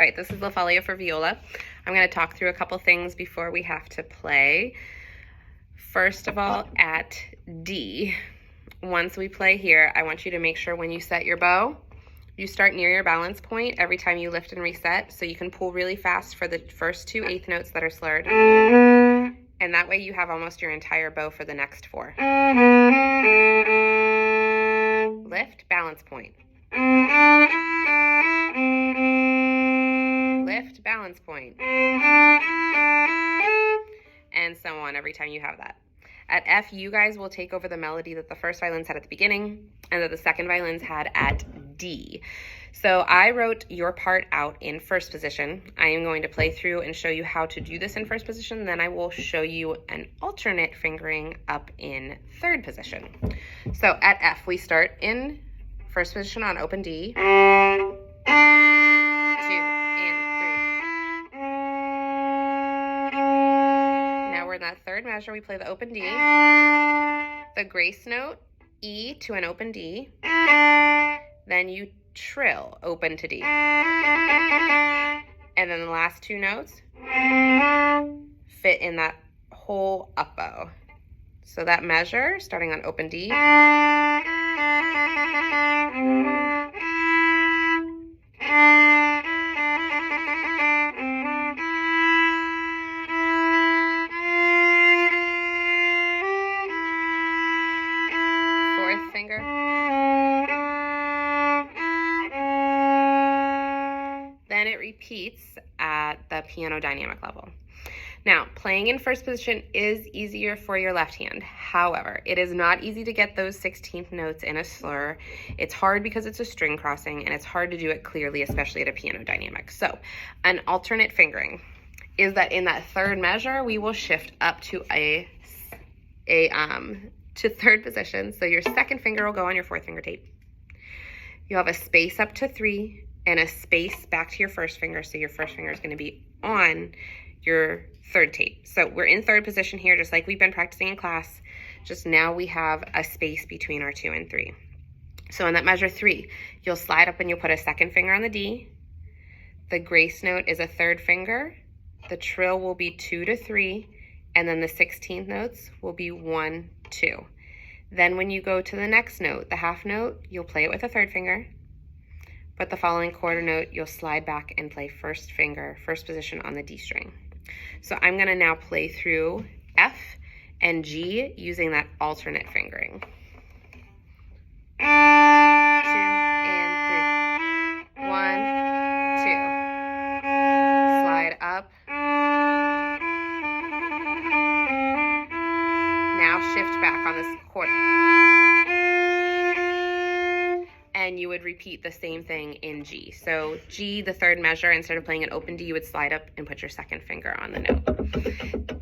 All right, this is the Follia for viola. I'm going to talk through a couple things before we have to play. First of all, at D, once we play here, I want you to make sure when you set your bow, you start near your balance point every time you lift and reset, so you can pull really fast for the first two eighth notes that are slurred. And that way you have almost your entire bow for the next four. Lift, balance point. Lift, balance point. And so on every time you have that. At F, you guys will take over the melody that the first violins had at the beginning and that the second violins had at D. So I wrote your part out in first position. I am going to play through and show you how to do this in first position. Then I will show you an alternate fingering up in third position. So at F, we start in first position on open D. 2 and 3. Now we're in that third measure. We play the open D, the grace note, E to an open D. Then you trill open to D. And then the last two notes fit in that whole up bow. So that measure, starting on open D, fourth finger, then it repeats at the piano dynamic level. Now, playing in first position is easier for your left hand. However, it is not easy to get those 16th notes in a slur. It's hard because it's a string crossing, and it's hard to do it clearly, especially at a piano dynamic. So, an alternate fingering is that in that third measure, we will shift up to to third position. So your second finger will go on your fourth finger tape. You'll have a space up to 3 and a space back to your first finger. So your first finger is going to be on your third tape. So we're in third position here, just like we've been practicing in class. Just now we have a space between our 2 and 3. So in that measure 3, you'll slide up and you'll put a second finger on the D. The grace note is a third finger. The trill will be 2 to 3. And then the 16th notes will be 1, 2. Then when you go to the next note, the half note, you'll play it with a third finger. But the following quarter note, you'll slide back and play first finger, first position on the D string. So I'm going to now play through F and G using that alternate fingering. 2 and 3. 1, 2. Slide up. Now shift back on this quarter. And you would repeat the same thing in G. So G, the third measure, instead of playing an open D, you would slide up and put your second finger on the note.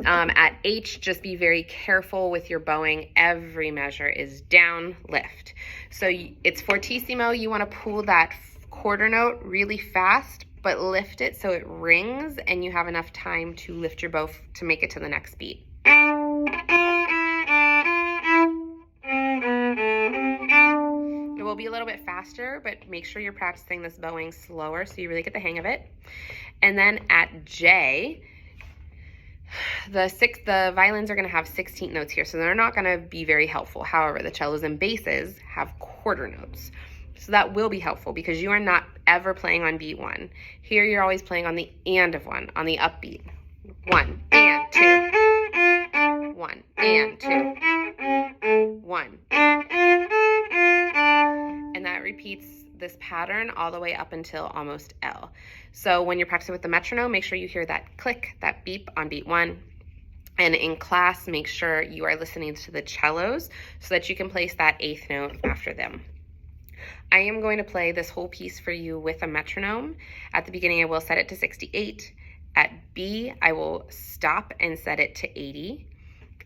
At H, just be very careful with your bowing. Every measure is down, lift. So it's fortissimo. You want to pull that quarter note really fast, but lift it so it rings and you have enough time to lift your bow to make it to the next beat. It will be a little bit faster, but make sure you're practicing this bowing slower so you really get the hang of it. And then at J, the violins are going to have 16th notes here, so they're not going to be very helpful. However, the cellos and basses have quarter notes. So that will be helpful because you are not ever playing on beat 1. Here you're always playing on the and of 1, on the upbeat. 1 and 2. 1 and 2. 1. And that repeats this pattern all the way up until almost L. So when you're practicing with the metronome, make sure you hear that click, that beep on beat 1. And in class, make sure you are listening to the cellos so that you can place that eighth note after them. I am going to play this whole piece for you with a metronome. At the beginning, I will set it to 68. At B, I will stop and set it to 80.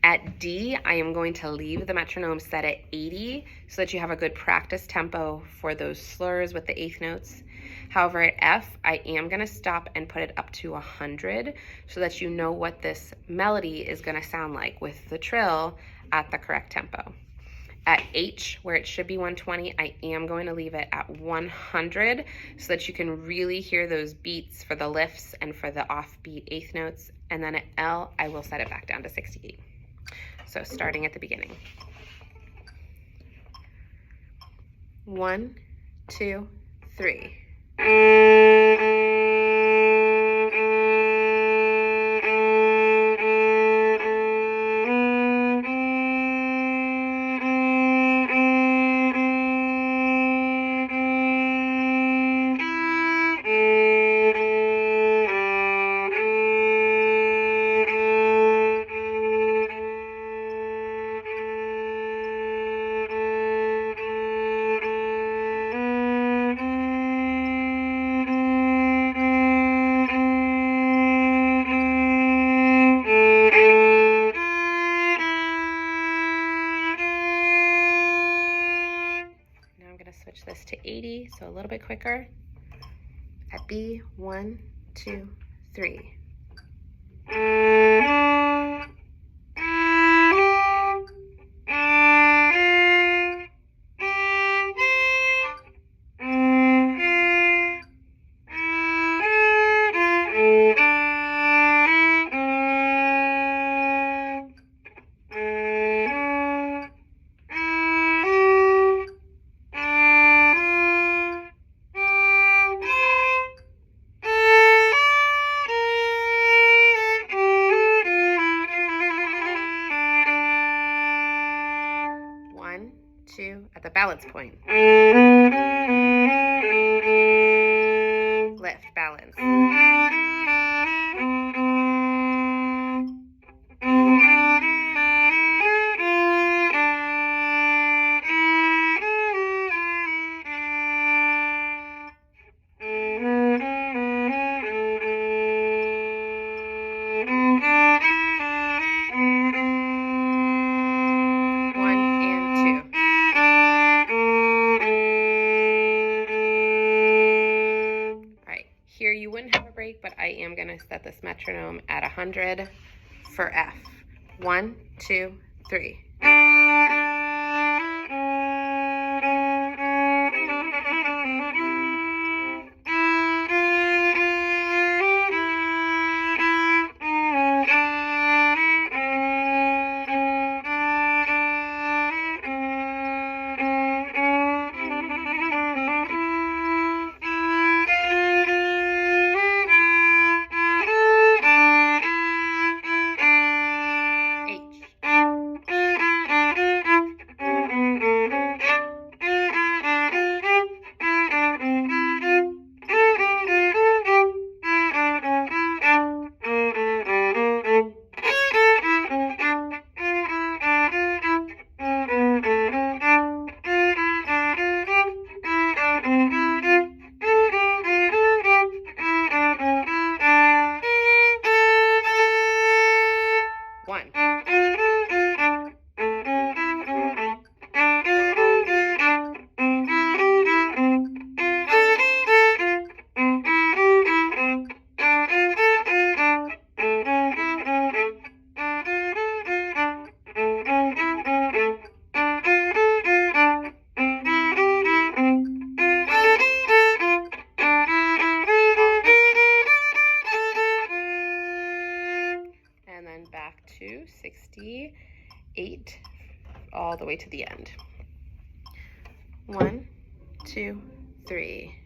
At D, I am going to leave the metronome set at 80 so that you have a good practice tempo for those slurs with the eighth notes. However, at F, I am going to stop and put it up to 100 so that you know what this melody is going to sound like with the trill at the correct tempo. At H, where it should be 120, I am going to leave it at 100 so that you can really hear those beats for the lifts and for the offbeat eighth notes. And then at L, I will set it back down to 68. So starting at the beginning. 1, 2, 3. Switch this to 80, so a little bit quicker. At B, 1, 2, 3. At the balance point. Lift, balance. Here you wouldn't have a break, but I am going to set this metronome at 100 for F. 1, 2, 3. Back to 68 all the way to the end. 1, 2, 3.